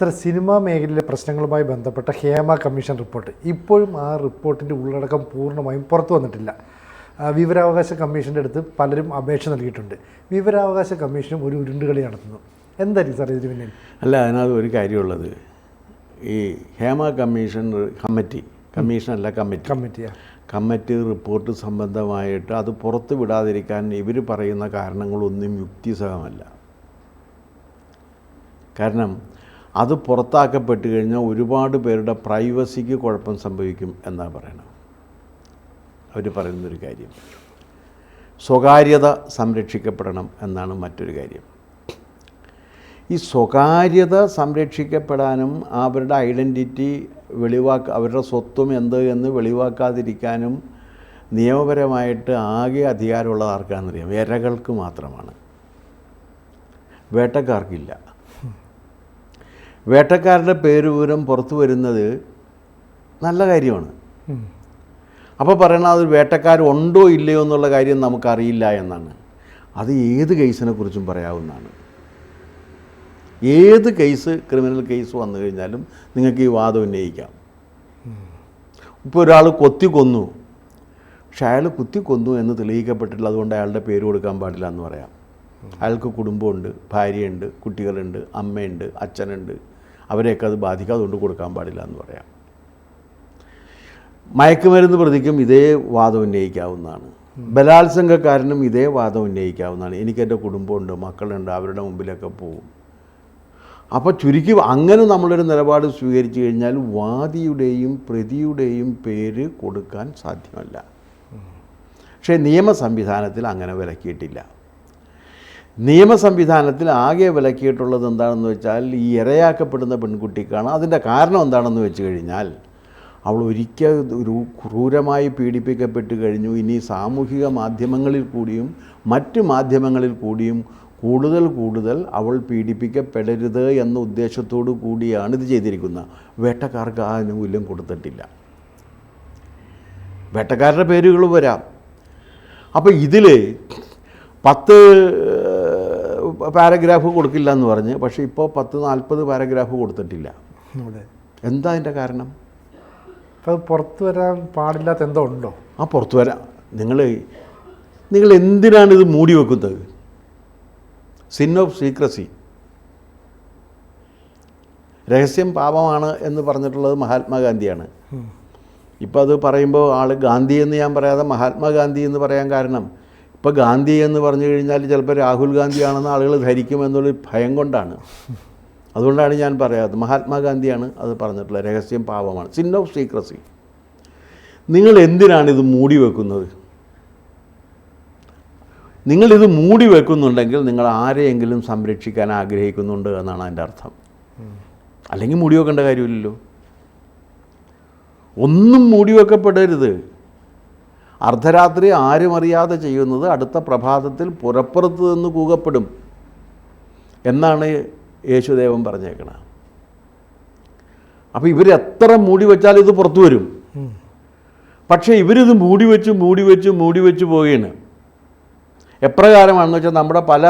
Sir, cinema മേഖലയിലെ പ്രശ്നങ്ങളുമായി ബന്ധപ്പെട്ട ഹേമ കമ്മീഷൻ റിപ്പോർട്ട് ഇപ്പോഴും ആ റിപ്പോർട്ടിൻ്റെ ഉള്ളടക്കം പൂർണ്ണമായും പുറത്തു വന്നിട്ടില്ല. വിവരാവകാശ കമ്മീഷൻ്റെ അടുത്ത് പലരും അപേക്ഷ നൽകിയിട്ടുണ്ട്. വിവരാവകാശ കമ്മീഷനും ഒരു ഉരുണ്ടുകളി നടത്തുന്നു. എന്തായിരിക്കും സാർ ഇതിന് പിന്നിൽ? അല്ല, അതിനകത്ത് ഒരു കാര്യമുള്ളത്, ഈ ഹേമ കമ്മീഷൻ കമ്മിറ്റി റിപ്പോർട്ട് സംബന്ധമായിട്ട് അത് പുറത്തു വിടാതിരിക്കാൻ ഇവർ പറയുന്ന കാരണങ്ങളൊന്നും യുക്തിസഹമല്ല. കാരണം അത് പുറത്താക്കപ്പെട്ട് കഴിഞ്ഞാൽ ഒരുപാട് പേരുടെ പ്രൈവസിക്ക് കുഴപ്പം സംഭവിക്കും എന്നാണ് പറയണം. അവർ പറയുന്നൊരു കാര്യം സ്വകാര്യത സംരക്ഷിക്കപ്പെടണം എന്നാണ് മറ്റൊരു കാര്യം. ഈ സ്വകാര്യത സംരക്ഷിക്കപ്പെടാനും അവരുടെ ഐഡൻറ്റിറ്റി അവരുടെ സ്വത്വം എന്ത് എന്ന് വെളിവാക്കാതിരിക്കാനും നിയമപരമായിട്ട് ആകെ അധികാരമുള്ളത് ആർക്കാണെന്നറിയാം? ഇരകൾക്ക് മാത്രമാണ്, വേട്ടക്കാർക്കില്ല. വേട്ടക്കാരുടെ പേര് വിവരം പുറത്തു വരുന്നത് നല്ല കാര്യമാണ്. അപ്പോൾ പറയണത് അത് വേട്ടക്കാരുണ്ടോ ഇല്ലയോ എന്നുള്ള കാര്യം നമുക്കറിയില്ല എന്നാണ്. അത് ഏത് കേസിനെ കുറിച്ചും പറയാവുന്നതാണ്. ഏത് കേസ്, ക്രിമിനൽ കേസ് വന്നു കഴിഞ്ഞാലും നിങ്ങൾക്ക് ഈ വാദം ഉന്നയിക്കാം. ഇപ്പോൾ ഒരാൾ കൊന്നു, പക്ഷെ അയാൾ കുത്തിക്കൊന്നു എന്ന് തെളിയിക്കപ്പെട്ടിട്ടില്ല, അതുകൊണ്ട് അയാളുടെ പേര് കൊടുക്കാൻ പാടില്ല എന്ന് പറയാം. അയാൾക്ക് കുടുംബമുണ്ട്, ഭാര്യയുണ്ട്, കുട്ടികളുണ്ട്, അമ്മയുണ്ട്, അച്ഛനുണ്ട്, അവരെയൊക്കെ അത് ബാധിക്കാതെ കൊണ്ട് കൊടുക്കാൻ പാടില്ല എന്ന് പറയാം. മയക്കുമരുന്ന് പ്രതിക്കും ഇതേ വാദം ഉന്നയിക്കാവുന്നതാണ്. ബലാത്സംഗക്കാരനും ഇതേ വാദം ഉന്നയിക്കാവുന്നതാണ്. എനിക്കെൻ്റെ കുടുംബമുണ്ട്, മക്കളുണ്ട്, അവരുടെ മുമ്പിലൊക്കെ പോകും. അപ്പോൾ ചുരുക്കി അങ്ങനെ നമ്മളൊരു നിലപാട് സ്വീകരിച്ചു കഴിഞ്ഞാൽ വാദിയുടെയും പ്രതിയുടെയും പേര് കൊടുക്കാൻ സാധ്യമല്ല. പക്ഷേ നിയമ സംവിധാനത്തിൽ അങ്ങനെ വിലക്കിയിട്ടില്ല. നിയമ സംവിധാനത്തിൽ ആകെ വിലക്കിയിട്ടുള്ളത് എന്താണെന്ന് വെച്ചാൽ, ഈ ഇരയാക്കപ്പെടുന്ന പെൺകുട്ടിക്കാണ്. അതിൻ്റെ കാരണം എന്താണെന്ന് വെച്ച് കഴിഞ്ഞാൽ, അവൾ ഒരിക്കൽ ഒരു ക്രൂരമായി പീഡിപ്പിക്കപ്പെട്ട് കഴിഞ്ഞു. ഇനി സാമൂഹിക മാധ്യമങ്ങളിൽ കൂടിയും മറ്റ് മാധ്യമങ്ങളിൽ കൂടിയും കൂടുതൽ അവൾ പീഡിപ്പിക്കപ്പെടരുത് എന്ന ഉദ്ദേശത്തോടു കൂടിയാണ് ഇത് ചെയ്തിരിക്കുന്നത്. വേട്ടക്കാർക്ക് ആ ആനുകൂല്യം കൊടുത്തിട്ടില്ല. വേട്ടക്കാരുടെ പേരുകൾ വരാം. അപ്പോൾ ഇതിൽ 10 പാരഗ്രാഫ് കൊടുക്കില്ല എന്ന് പറഞ്ഞ്, പക്ഷേ ഇപ്പോൾ 10-40 പാരഗ്രാഫ് കൊടുത്തിട്ടില്ല. എന്താ അതിൻ്റെ കാരണം? അത് പുറത്തു വരാൻ പാടില്ലാത്ത എന്തോ ഉണ്ടോ? ആ പുറത്തു വരാം. നിങ്ങൾ എന്തിനാണിത് മൂടി വെക്കുന്നത്? സിൻ ഓഫ് സീക്രസി, രഹസ്യം പാപമാണ് എന്ന് പറഞ്ഞിട്ടുള്ളത് മഹാത്മാഗാന്ധിയാണ്. ഇപ്പോൾ അത് പറയുമ്പോൾ ഗാന്ധി എന്ന് ഞാൻ പറയാതെ മഹാത്മാഗാന്ധി എന്ന് പറയാൻ കാരണം, ഇപ്പോൾ ഗാന്ധി എന്ന് പറഞ്ഞു കഴിഞ്ഞാൽ ചിലപ്പോൾ രാഹുൽ ഗാന്ധിയാണെന്ന് ആളുകൾ ധരിക്കുമെന്നുള്ളൊരു ഭയം കൊണ്ടാണ്. അതുകൊണ്ടാണ് ഞാൻ പറയാത്തത്. മഹാത്മാഗാന്ധിയാണ് അത് പറഞ്ഞിട്ടുള്ളത്, രഹസ്യം പാപമാണ്, സിൻ ഓഫ് സീക്രസി. നിങ്ങൾ എന്തിനാണിത് മൂടി വെക്കുന്നത്? നിങ്ങളിത് മൂടി വെക്കുന്നുണ്ടെങ്കിൽ നിങ്ങൾ ആരെയെങ്കിലും സംരക്ഷിക്കാൻ ആഗ്രഹിക്കുന്നുണ്ട് എന്നാണ് അതിൻ്റെ അർത്ഥം. അല്ലെങ്കിൽ മൂടി വെക്കേണ്ട കാര്യമില്ലല്ലോ. ഒന്നും മൂടി വെക്കപ്പെടരുത്. അർദ്ധരാത്രി ആരും അറിയാതെ ചെയ്യുന്നത് അടുത്ത പ്രഭാതത്തിൽ പുറപ്പുറത്ത് നിന്ന് കൂകപ്പെടും എന്നാണ് യേശുദേവൻ പറഞ്ഞേക്കണത്. അപ്പോൾ ഇവരെത്ര മൂടി വെച്ചാൽ ഇത് പുറത്തു വരും. പക്ഷേ ഇവരിത് മൂടി വെച്ച് പോവുകയാണ്. എപ്രകാരമാണെന്ന് വെച്ചാൽ, നമ്മുടെ പല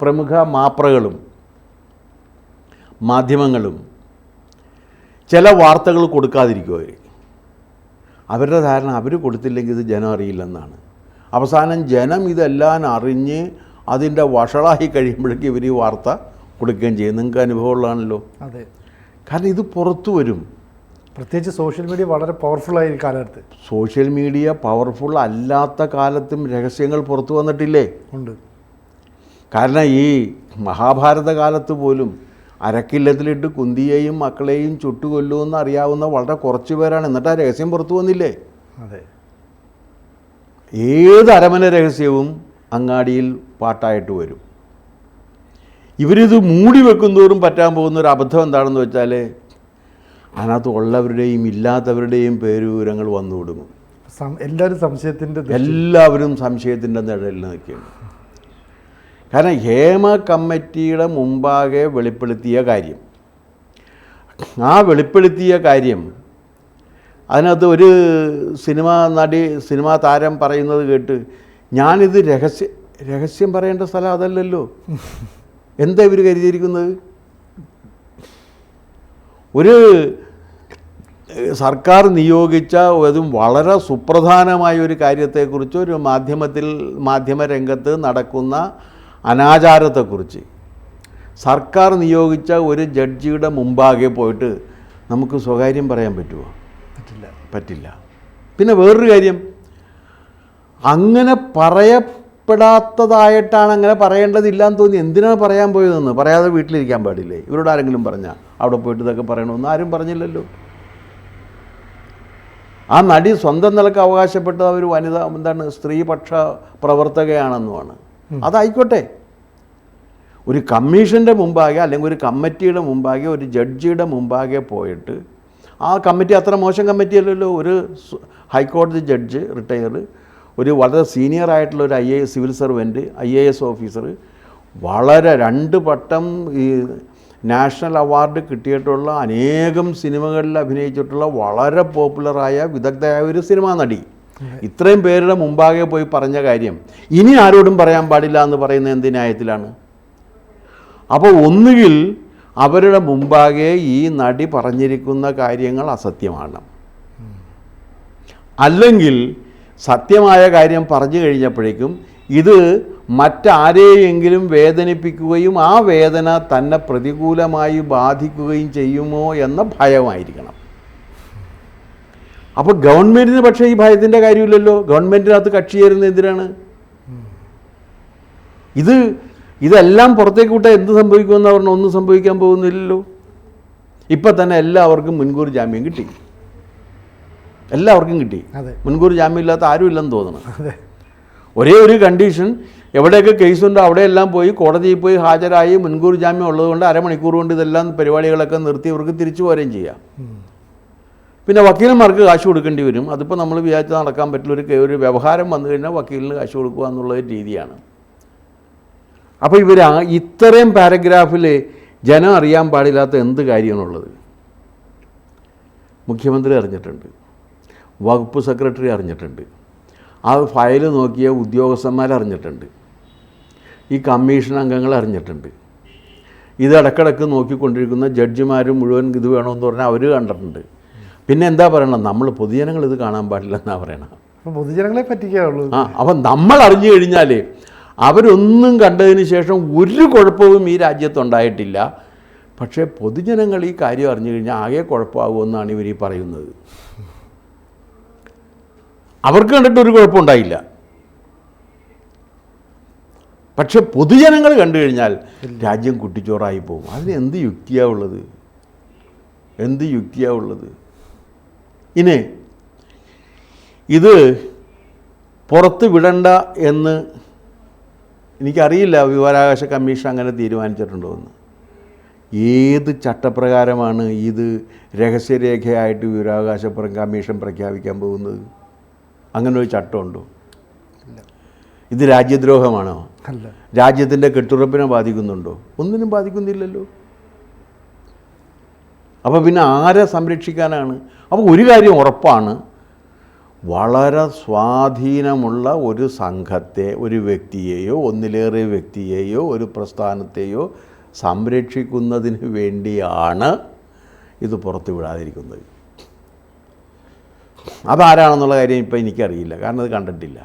പ്രമുഖ മാപ്രകളും മാധ്യമങ്ങളും ചില വാർത്തകൾ കൊടുക്കാതിരിക്കും. അവരുടെ ധാരണ അവർ കൊടുത്തില്ലെങ്കിൽ ഇത് ജനം അറിയില്ലെന്നാണ്. അവസാനം ജനം ഇതെല്ലാം അറിഞ്ഞ് അതിൻ്റെ വഷളായി കഴിയുമ്പോഴേക്കും ഇവർ ഈ വാർത്ത കൊടുക്കുകയും ചെയ്യും. നിങ്ങൾക്ക് അനുഭവമുള്ളതാണല്ലോ. അതെ, കാരണം ഇത് പുറത്തു വരും. പ്രത്യേകിച്ച് സോഷ്യൽ മീഡിയ വളരെ പവർഫുള്ളായ കാലത്ത്. സോഷ്യൽ മീഡിയ പവർഫുൾ അല്ലാത്ത കാലത്തും രഹസ്യങ്ങൾ പുറത്തു വന്നിട്ടില്ലേ? ഉണ്ട്. കാരണം ഈ മഹാഭാരത കാലത്ത് പോലും അരക്കില്ലത്തിലിട്ട് കുന്തിയെയും മക്കളെയും ചുട്ടുകൊല്ലുമെന്ന് അറിയാവുന്ന വളരെ കുറച്ച് പേരാണ്. എന്നിട്ട് ആ രഹസ്യം പുറത്തു വന്നില്ലേ? അതെ. ഏത് അരമന രഹസ്യവും അങ്ങാടിയിൽ പാട്ടായിട്ട് വരും. ഇവരിത് മൂടി വെക്കുന്നതോറും പറ്റാൻ പോകുന്നൊരു അബദ്ധം എന്താണെന്ന് വെച്ചാൽ, അതിനകത്ത് ഉള്ളവരുടെയും ഇല്ലാത്തവരുടെയും പേരുവിവരങ്ങൾ വന്നു കൊടുക്കും. എല്ലാവരും സംശയത്തിൻ്റെ നിഴലിൽ നിൽക്കുകയാണ്. കാരണം ഹേമ കമ്മിറ്റിയുടെ മുമ്പാകെ വെളിപ്പെടുത്തിയ കാര്യം, അതിനകത്ത് ഒരു സിനിമാ താരം പറയുന്നത് കേട്ട്, ഞാനിത് രഹസ്യം പറയേണ്ട സ്ഥലം അതല്ലല്ലോ, എന്താ ഇവർ കരുതിയിരിക്കുന്നത്? ഒരു സർക്കാർ നിയോഗിച്ച അതും വളരെ സുപ്രധാനമായ ഒരു കാര്യത്തെക്കുറിച്ച് ഒരു മാധ്യമരംഗത്ത് നടക്കുന്ന അനാചാരത്തെക്കുറിച്ച് സർക്കാർ നിയോഗിച്ച ഒരു ജഡ്ജിയുടെ മുമ്പാകെ പോയിട്ട് നമുക്ക് സ്വകാര്യം പറയാൻ പറ്റുമോ? പറ്റില്ല. പിന്നെ വേറൊരു കാര്യം, അങ്ങനെ പറയപ്പെടാത്തതായിട്ടാണ് അങ്ങനെ പറയേണ്ടതില്ലാന്ന് തോന്നി. എന്തിനാണ് പറയാൻ പോയതെന്ന് പറയാതെ വീട്ടിലിരിക്കാൻ പാടില്ലേ? ഇവരോട് ആരെങ്കിലും പറഞ്ഞാൽ അവിടെ പോയിട്ട് ഇതൊക്കെ പറയണമെന്ന് ആരും പറഞ്ഞില്ലല്ലോ. ആ നടി സ്വന്തം നിലക്ക് അവകാശപ്പെട്ടത് അവർ വനിത സ്ത്രീപക്ഷ പ്രവർത്തകയാണെന്നുമാണ്. അതായിക്കോട്ടെ. ഒരു കമ്മീഷൻ്റെ മുമ്പാകെ അല്ലെങ്കിൽ ഒരു കമ്മിറ്റിയുടെ മുമ്പാകെ ഒരു ജഡ്ജിയുടെ മുമ്പാകെ പോയിട്ട് ആ കമ്മിറ്റി അത്ര മോശം കമ്മിറ്റിയല്ലല്ലോ. ഒരു ഹൈക്കോടതി ജഡ്ജ് റിട്ടയർ, ഒരു വളരെ സീനിയർ ആയിട്ടുള്ള ഒരു IAS civil servant, IAS officer, വളരെ 2 വട്ടം ഈ നാഷണൽ അവാർഡ് കിട്ടിയിട്ടുള്ള അനേകം സിനിമകളിൽ അഭിനയിച്ചിട്ടുള്ള വളരെ പോപ്പുലറായ വിദഗ്ധയായ ഒരു സിനിമാ നടി ഇത്രയും പേരുടെ മുമ്പാകെ പോയി പറഞ്ഞ കാര്യം ഇനി ആരോടും പറയാൻ പാടില്ല എന്ന് പറയുന്ന എന്ത് ന്യായത്തിലാണ്? അപ്പോൾ ഒന്നുകിൽ അവരുടെ മുമ്പാകെ ഈ നടി പറഞ്ഞിരിക്കുന്ന കാര്യങ്ങൾ അസത്യമാണ്, അല്ലെങ്കിൽ സത്യമായ കാര്യം പറഞ്ഞു കഴിഞ്ഞപ്പോഴേക്കും ഇത് മറ്റാരെയെങ്കിലും വേദനിപ്പിക്കുകയും ആ വേദന തന്നെ പ്രതികൂലമായി ബാധിക്കുകയും ചെയ്യുമോ എന്ന ഭയമായിരിക്കണം. അപ്പോൾ ഗവൺമെൻറ്റിന് പക്ഷേ ഈ ഭയത്തിൻ്റെ കാര്യമില്ലല്ലോ. ഗവൺമെൻറ്റിനകത്ത് കക്ഷി ചേരുന്നത് എന്തിനാണ്? ഇതെല്ലാം പുറത്തേക്ക് വിട്ടാൽ എന്ത് സംഭവിക്കുമെന്ന് പറഞ്ഞാൽ ഒന്നും സംഭവിക്കാൻ പോകുന്നില്ലല്ലോ. ഇപ്പം തന്നെ എല്ലാവർക്കും മുൻകൂർ ജാമ്യം കിട്ടി, എല്ലാവർക്കും കിട്ടി. മുൻകൂർ ജാമ്യം ഇല്ലാത്ത ആരും ഇല്ലെന്ന് തോന്നണം. ഒരേ ഒരു കണ്ടീഷൻ, എവിടെയൊക്കെ കേസുണ്ടോ അവിടെയെല്ലാം പോയി കോടതിയിൽ പോയി ഹാജരായി മുൻകൂർ ജാമ്യം ഉള്ളതുകൊണ്ട് അരമണിക്കൂർ കൊണ്ട് ഇതെല്ലാം പരിപാടികളൊക്കെ നിർത്തി അവർക്ക് തിരിച്ചു പോരുകയും ചെയ്യാം. പിന്നെ വക്കീലന്മാർക്ക് കാശ് കൊടുക്കേണ്ടി വരും. അതിപ്പോൾ നമ്മൾ വിചാരിച്ച് നടക്കാൻ പറ്റില്ല. ഒരു വ്യവഹാരം വന്നു കഴിഞ്ഞാൽ വക്കീലിന് കാശ് കൊടുക്കുക എന്നുള്ള രീതിയാണ്. അപ്പോൾ ഇവർ ഇത്രയും പാരഗ്രാഫിൽ ജനം അറിയാൻ പാടില്ലാത്ത എന്ത് കാര്യമാണുള്ളത്? മുഖ്യമന്ത്രി അറിഞ്ഞിട്ടുണ്ട്, വകുപ്പ് സെക്രട്ടറി അറിഞ്ഞിട്ടുണ്ട്, ആ ഫയൽ നോക്കിയ ഉദ്യോഗസ്ഥന്മാർ അറിഞ്ഞിട്ടുണ്ട്, ഈ കമ്മീഷൻ അംഗങ്ങൾ അറിഞ്ഞിട്ടുണ്ട്, ഇത് ഇടക്കിടക്ക് നോക്കിക്കൊണ്ടിരിക്കുന്ന ജഡ്ജിമാരും മുഴുവൻ ഇത് വേണമെന്ന് പറഞ്ഞാൽ അവർ കണ്ടിട്ടുണ്ട്. പിന്നെ എന്താ പറയണം? നമ്മൾ പൊതുജനങ്ങൾ ഇത് കാണാൻ പാടില്ല എന്നാ പറയണം. പൊതുജനങ്ങളെ പറ്റിക്കാവുള്ളൂ. അപ്പം നമ്മൾ അറിഞ്ഞു കഴിഞ്ഞാൽ അവരൊന്നും കണ്ടതിന് ശേഷം ഒരു കുഴപ്പവും ഈ രാജ്യത്തുണ്ടായിട്ടില്ല. പക്ഷേ പൊതുജനങ്ങൾ ഈ കാര്യം അറിഞ്ഞു കഴിഞ്ഞാൽ ആകെ കുഴപ്പമാകുമെന്നാണ് ഇവർ ഈ പറയുന്നത്. അവർക്ക് കണ്ടിട്ട് ഒരു കുഴപ്പമുണ്ടായില്ല, പക്ഷെ പൊതുജനങ്ങൾ കണ്ടു കഴിഞ്ഞാൽ രാജ്യം കുട്ടിച്ചോറായി പോകും. അതിന് എന്ത് യുക്തിയാവുള്ളത്? എന്ത് യുക്തിയാവുള്ളത്? ഇനി ഇത് പുറത്ത് വിടണ്ട എന്ന് എനിക്കറിയില്ല, വിവരാവകാശ കമ്മീഷൻ അങ്ങനെ തീരുമാനിച്ചിട്ടുണ്ടോ എന്ന്. ഏത് ചട്ടപ്രകാരമാണ് ഇത് രഹസ്യരേഖയായിട്ട് വിവരാവകാശ കമ്മീഷൻ പ്രഖ്യാപിക്കാൻ പോകുന്നത്? അങ്ങനെ ഒരു ചട്ടമുണ്ടോ? ഇത് രാജ്യദ്രോഹമാണോ? അല്ല. രാജ്യത്തിൻ്റെ കെട്ടുറപ്പിനെ ബാധിക്കുന്നുണ്ടോ? ഒന്നിനും ബാധിക്കുന്നില്ലല്ലോ. അപ്പോൾ പിന്നെ ആരെ സംരക്ഷിക്കാനാണ്? അപ്പോൾ ഒരു കാര്യം ഉറപ്പാണ്, വളരെ സ്വാധീനമുള്ള ഒരു സംഘത്തെ, ഒരു വ്യക്തിയെയോ ഒന്നിലേറെ വ്യക്തിയെയോ ഒരു പ്രസ്ഥാനത്തെയോ സംരക്ഷിക്കുന്നതിന് വേണ്ടിയാണ് ഇത് പുറത്തു വിടാതിരിക്കുന്നത്. അതാരാണെന്നുള്ള കാര്യം ഇപ്പം എനിക്കറിയില്ല, കാരണം അത് കണ്ടിട്ടില്ല.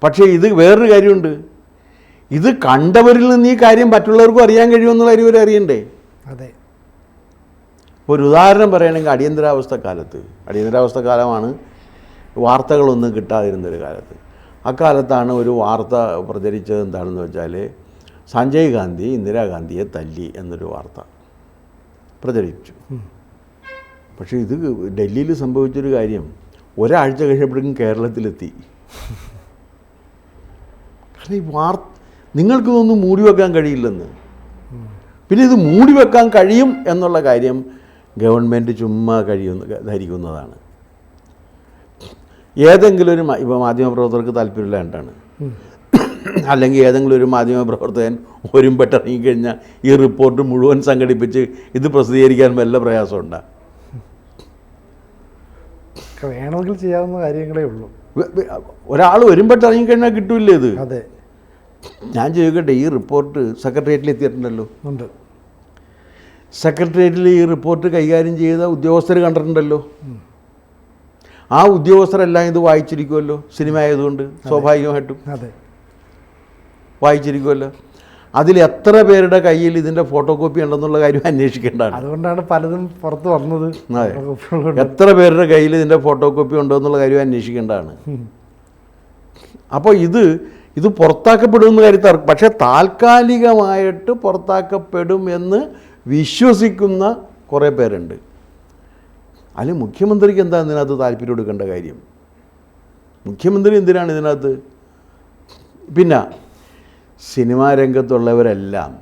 പക്ഷേ ഇത് വേറൊരു കാര്യമുണ്ട്, ഇത് കണ്ടവരിൽ നിന്ന് ഈ കാര്യം മറ്റുള്ളവർക്കും അറിയാൻ കഴിയുമെന്നുള്ള കാര്യം ഇവർ അറിയണ്ടേ? അതെ. ഒരു ഉദാഹരണം പറയുകയാണെങ്കിൽ അടിയന്തരാവസ്ഥ കാലമാണ്, വാർത്തകളൊന്നും കിട്ടാതിരുന്നൊരു കാലത്ത്. അക്കാലത്താണ് ഒരു വാർത്ത പ്രചരിച്ചത്. എന്താണെന്ന് വെച്ചാൽ സഞ്ജയ് ഗാന്ധി ഇന്ദിരാഗാന്ധിയെ തല്ലി എന്നൊരു വാർത്ത പ്രചരിച്ചു. പക്ഷേ ഇത് ഡൽഹിയിൽ സംഭവിച്ചൊരു കാര്യം ഒരാഴ്ച കഴിഞ്ഞപ്പോഴേക്കും കേരളത്തിലെത്തി. കാരണം ഈ നിങ്ങൾക്കിതൊന്നും മൂടി വെക്കാൻ കഴിയില്ലെന്ന്. പിന്നെ ഇത് മൂടി വെക്കാൻ കഴിയും എന്നുള്ള കാര്യം ഗവൺമെൻറ് ചുമ്മാ ധരിക്കുന്നതാണ്. ഏതെങ്കിലും ഒരു ഇപ്പോൾ മാധ്യമപ്രവർത്തകർക്ക് താല്പര്യമില്ലാണ്ടാണ്, അല്ലെങ്കിൽ ഏതെങ്കിലും ഒരു മാധ്യമപ്രവർത്തകൻ ഒരുമ്പെട്ടിറങ്ങിക്കഴിഞ്ഞാൽ ഈ റിപ്പോർട്ട് മുഴുവൻ സംഘടിപ്പിച്ച് ഇത് പ്രസിദ്ധീകരിക്കാൻ വല്ല പ്രയാസമുണ്ടോ? വേണമെങ്കിൽ ചെയ്യാവുന്ന കാര്യങ്ങളേ ഉള്ളൂ. ഒരാൾ ഒരുമ്പെട്ടിറങ്ങിക്കഴിഞ്ഞാൽ കിട്ടൂല്ലേ ഇത്? അതെ. ഞാൻ ചോദിക്കട്ടെ, ഈ റിപ്പോർട്ട് സെക്രട്ടേറിയറ്റിൽ എത്തിയിട്ടുണ്ടല്ലോ. ഉണ്ട്. സെക്രട്ടേറിയറ്റിൽ ഈ റിപ്പോർട്ട് കൈകാര്യം ചെയ്ത ഉദ്യോഗസ്ഥർ കണ്ടിട്ടുണ്ടല്ലോ. ആ ഉദ്യോഗസ്ഥരെല്ലാം ഇത് വായിച്ചിരിക്കുമല്ലോ, സിനിമ ആയതുകൊണ്ട് സ്വാഭാവികമായിട്ടും അതെ വായിച്ചിരിക്കുമല്ലോ. അതിൽ എത്ര പേരുടെ കയ്യിൽ ഇതിൻ്റെ ഫോട്ടോ കോപ്പി ഉണ്ടെന്നുള്ള കാര്യം അന്വേഷിക്കേണ്ടതാണ്. അതുകൊണ്ടാണ് പലതും പുറത്ത് വന്നത്. എത്ര പേരുടെ കയ്യിൽ ഇതിൻ്റെ ഫോട്ടോ കോപ്പി ഉണ്ടോ എന്നുള്ള കാര്യം അന്വേഷിക്കേണ്ടതാണ്. അപ്പോൾ ഇത് പുറത്താക്കപ്പെടുമെന്ന കാര്യത്തിൽ, പക്ഷേ താൽക്കാലികമായിട്ട് പുറത്താക്കപ്പെടും എന്ന് വിശ്വസിക്കുന്ന കുറേ പേരുണ്ട്. അതിൽ മുഖ്യമന്ത്രിക്ക് എന്താ ഇതിനകത്ത് താല്പര്യം എടുക്കേണ്ട കാര്യം? മുഖ്യമന്ത്രി എന്തിനാണ് ഇതിനകത്ത്? പിന്നെ സിനിമാ രംഗത്തുള്ളവരെല്ലാം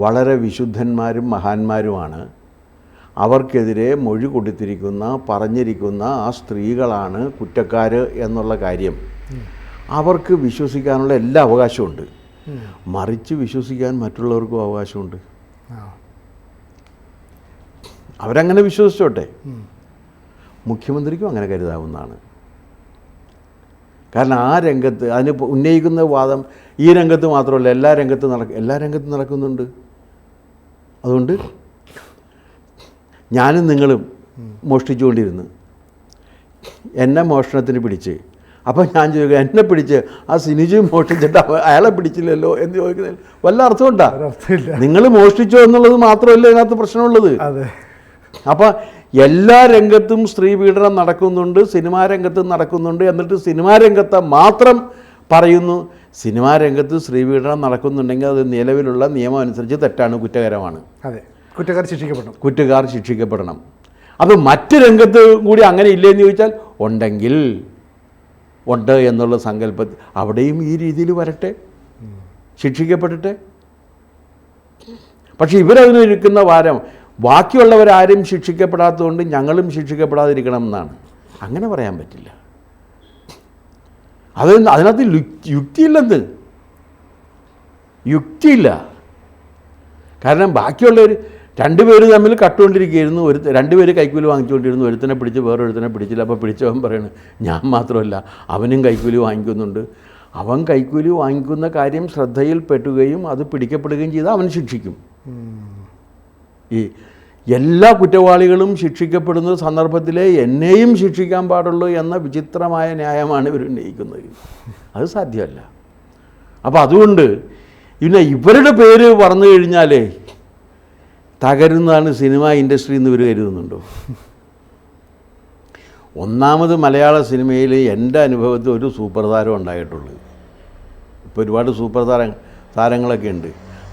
വളരെ വിശുദ്ധന്മാരും മഹാന്മാരുമാണ്. അവർക്കെതിരെ മൊഴി കൊടുത്തിരിക്കുന്ന പറഞ്ഞിരിക്കുന്ന ആ സ്ത്രീകളാണ് കുറ്റക്കാർ എന്നുള്ള കാര്യം അവർക്ക് വിശ്വസിക്കാനുള്ള എല്ലാ അവകാശമുണ്ട്. മറിച്ച് വിശ്വസിക്കാൻ മറ്റുള്ളവർക്കും അവകാശമുണ്ട്. അവരങ്ങനെ വിശ്വസിച്ചോട്ടെ. മുഖ്യമന്ത്രിക്കും അങ്ങനെ കരുതാവുന്നതാണ്. കാരണം ആ രംഗത്ത് അതിന് ഉന്നയിക്കുന്ന വാദം ഈ രംഗത്ത് മാത്രമല്ല, എല്ലാ രംഗത്തും നടക്കുന്നുണ്ട്. അതുകൊണ്ട് ഞാനും നിങ്ങളും മോഷ്ടിച്ചുകൊണ്ടിരുന്നു, എന്നെ മോഷണത്തിന് പിടിച്ച്, അപ്പോൾ ഞാൻ ചോദിക്കുക എന്നെ പിടിച്ച് ആ സിനിജു മോഷ്ടിച്ചിട്ട് അയാളെ പിടിച്ചില്ലല്ലോ എന്ന് ചോദിക്കുന്നതിൽ വല്ല അർത്ഥമുണ്ടാ? നിങ്ങൾ മോഷ്ടിച്ചോ എന്നുള്ളത് മാത്രമല്ല ഇതിനകത്ത് പ്രശ്നമുള്ളത്. അപ്പം എല്ലാ രംഗത്തും സ്ത്രീ പീഡനം നടക്കുന്നുണ്ട്, സിനിമാ രംഗത്തും നടക്കുന്നുണ്ട്. എന്നിട്ട് സിനിമാ രംഗത്തെ മാത്രം പറയുന്നു സിനിമാ രംഗത്ത് സ്ത്രീ പീഡനം നടക്കുന്നുണ്ടെങ്കിൽ അത് നിലവിലുള്ള നിയമം അനുസരിച്ച് തെറ്റാണ്, കുറ്റകരമാണ്. അതെ, കുറ്റക്കാർ ശിക്ഷിക്കപ്പെടണം. അപ്പോൾ മറ്റ് രംഗത്ത് കൂടി അങ്ങനെ ഇല്ലേന്ന് ചോദിച്ചാൽ ഉണ്ട് എന്നുള്ള സങ്കല്പത്തിൽ അവിടെയും ഈ രീതിയിൽ വരട്ടെ, ശിക്ഷിക്കപ്പെടട്ടെ. പക്ഷെ ഇവരതിന് ഇരിക്കുന്ന വാരം ബാക്കിയുള്ളവരാരും ശിക്ഷിക്കപ്പെടാത്തതുകൊണ്ട് ഞങ്ങളും ശിക്ഷിക്കപ്പെടാതിരിക്കണം എന്നാണ്. അങ്ങനെ പറയാൻ പറ്റില്ല. അതിനകത്ത് യുക്തിയില്ല. കാരണം ബാക്കിയുള്ളവർ രണ്ടുപേര് തമ്മിൽ കട്ടുകൊണ്ടിരിക്കുകയായിരുന്നു. രണ്ടുപേര് കൈക്കൂലി വാങ്ങിച്ചുകൊണ്ടിരുന്നു. ഒരുത്തനെ പിടിച്ച് വേറൊരുത്തനെ പിടിച്ചില്ല. അപ്പോൾ പിടിച്ചവൻ പറയണത് ഞാൻ മാത്രമല്ല അവനും കൈക്കൂലി വാങ്ങിക്കുന്നുണ്ട്. അവൻ കൈക്കൂലി വാങ്ങിക്കുന്ന കാര്യം ശ്രദ്ധയിൽപ്പെട്ടുകയും അത് പിടിക്കപ്പെടുകയും ചെയ്താൽ അവൻ ശിക്ഷിക്കും. ഈ എല്ലാ കുറ്റവാളികളും ശിക്ഷിക്കപ്പെടുന്ന സന്ദർഭത്തിലേ എന്നെയും ശിക്ഷിക്കാൻ പാടുള്ളൂ എന്ന വിചിത്രമായ ന്യായമാണ് ഇവർ ഉന്നയിക്കുന്നത്. അത് സാധ്യമല്ല. അപ്പോൾ അതുകൊണ്ട് പിന്നെ ഇവരുടെ പേര് പറഞ്ഞു കഴിഞ്ഞാലേ തകരുന്നതാണ് സിനിമ ഇൻഡസ്ട്രി എന്ന് ഇവർ കരുതുന്നുണ്ടോ? ഒന്നാമത് മലയാള സിനിമയിൽ എൻ്റെ അനുഭവത്തിൽ ഒരു സൂപ്പർ താരം ഉണ്ടായിട്ടുള്ളൂ. ഇപ്പോൾ ഒരുപാട് സൂപ്പർ താരങ്ങളൊക്കെ ഉണ്ട്.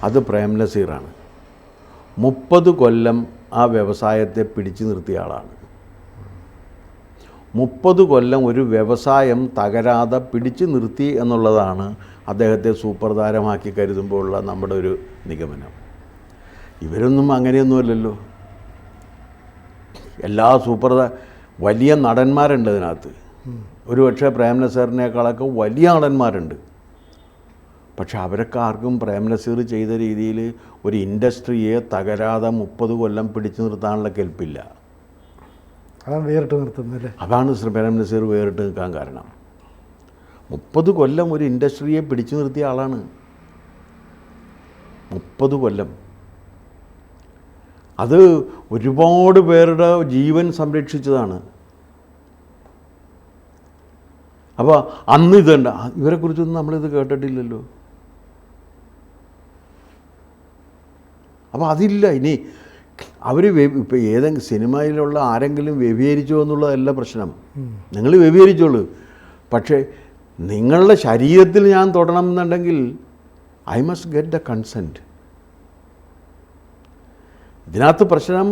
അത് പ്രേം നസീറാണ്. 30 കൊല്ലം ആ വ്യവസായത്തെ പിടിച്ചു നിർത്തിയ ആളാണ്. 30 കൊല്ലം ഒരു വ്യവസായം തകരാതെ പിടിച്ചു നിർത്തി എന്നുള്ളതാണ് അദ്ദേഹത്തെ സൂപ്പർ താരമാക്കി കരുതുമ്പോഴുള്ള നമ്മുടെ ഒരു നിഗമനം. ഇവരൊന്നും അങ്ങനെയൊന്നുമല്ലല്ലോ. എല്ലാ വലിയ നടന്മാരുണ്ട് ഇതിനകത്ത്. ഒരുപക്ഷെ പ്രേം നസീറിനേക്കാളൊക്കെ വലിയ നടന്മാരുണ്ട്. പക്ഷെ അവരൊക്കെ ആർക്കും പ്രേം നസീർ ചെയ്ത രീതിയിൽ ഒരു ഇൻഡസ്ട്രിയെ തകരാതെ 30 കൊല്ലം പിടിച്ചു നിർത്താനുള്ള കെൽപ്പില്ല. അതാണ് പ്രേം നസീർ വേറിട്ട് നിൽക്കാൻ കാരണം. 30 കൊല്ലം ഒരു ഇൻഡസ്ട്രിയെ പിടിച്ചു നിർത്തിയ ആളാണ്. 30 കൊല്ലം. അത് ഒരുപാട് പേരുടെ ജീവൻ സംരക്ഷിച്ചതാണ്. അപ്പോൾ അന്ന് ഇതുണ്ട്. ഇവരെക്കുറിച്ചൊന്നും നമ്മളിത് കേട്ടിട്ടില്ലല്ലോ. അപ്പോൾ അതില്ല. ഇനി അവർ ഇപ്പോൾ ഏതെങ്കിലും സിനിമയിലുള്ള ആരെങ്കിലും വ്യഭിചരിച്ചോ എന്നുള്ളതല്ല പ്രശ്നം. നിങ്ങൾ വ്യഭിചരിച്ചോളൂ. പക്ഷേ നിങ്ങളുടെ ശരീരത്തിൽ ഞാൻ തൊടണം എന്നുണ്ടെങ്കിൽ I must get the consent. ഇതിനകത്ത് പ്രശ്നം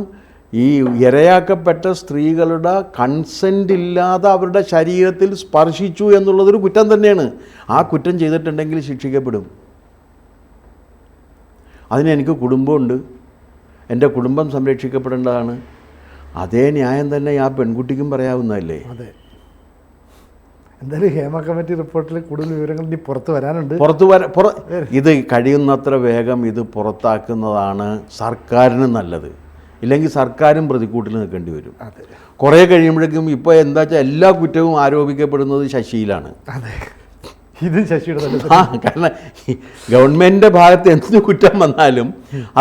ഈ ഇരയാക്കപ്പെട്ട സ്ത്രീകളുടെ കൺസെൻ്റ് ഇല്ലാതെ അവരുടെ ശരീരത്തിൽ സ്പർശിച്ചു എന്നുള്ളതൊരു കുറ്റം തന്നെയാണ്. ആ കുറ്റം ചെയ്തിട്ടുണ്ടെങ്കിൽ ശിക്ഷിക്കപ്പെടും. അതിന് എനിക്ക് കുടുംബമുണ്ട്, എൻ്റെ കുടുംബം സംരക്ഷിക്കപ്പെടേണ്ടതാണ്. അതേ ന്യായം തന്നെ ആ പെൺകുട്ടിക്കും പറയാവുന്നതല്ലേ? അതെ. എന്തായാലും ഹേമ കമ്മിറ്റി റിപ്പോർട്ടിൽ കൂടുതൽ വിവരങ്ങൾ ഇനി പുറത്ത് വരാനുണ്ട്. ഇത് കഴിയുന്നത്ര വേഗം ഇത് പുറത്താക്കുന്നതാണ് സർക്കാരിന് നല്ലത്. ഇല്ലെങ്കിൽ സർക്കാരും പ്രതിക്കൂട്ടിൽ നിൽക്കേണ്ടി വരും. കുറേ കഴിയുമ്പോഴേക്കും ഇപ്പോൾ എന്താ വെച്ചാൽ എല്ലാ കുറ്റവും ആരോപിക്കപ്പെടുന്നത് ശശിയിലാണ്. ഇത് ശശിയുടെ തന്നെ കാരണം ഗവൺമെൻറ്റിൻ്റെ ഭാഗത്ത് എന്ത് കുറ്റം വന്നാലും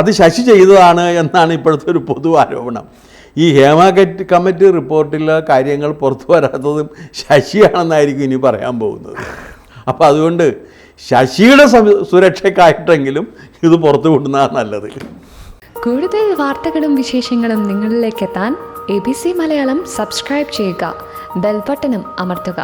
അത് ശശി ചെയ്തതാണ് എന്നാണ് ഇപ്പോഴത്തെ ഒരു പൊതു ആരോപണം. ഈ ഹേമ കമ്മിറ്റി റിപ്പോർട്ടിലെ കാര്യങ്ങൾ പുറത്തു വരാത്തതും ശശിയാണെന്നായിരിക്കും ഇനി പറയാൻ പോകുന്നത്. അപ്പോൾ അതുകൊണ്ട് ശശിയുടെ സുരക്ഷയ്ക്കായിട്ടെങ്കിലും ഇത് പുറത്തു കൊണ്ടുവന്നതാണ് നല്ലത്. കൂടുതൽ വാർത്തകളും വിശേഷങ്ങളും നിങ്ങളിലേക്ക് എത്താൻ ABC മലയാളം സബ്സ്ക്രൈബ് ചെയ്യുക, ബെൽ ബട്ടണും അമർത്തുക.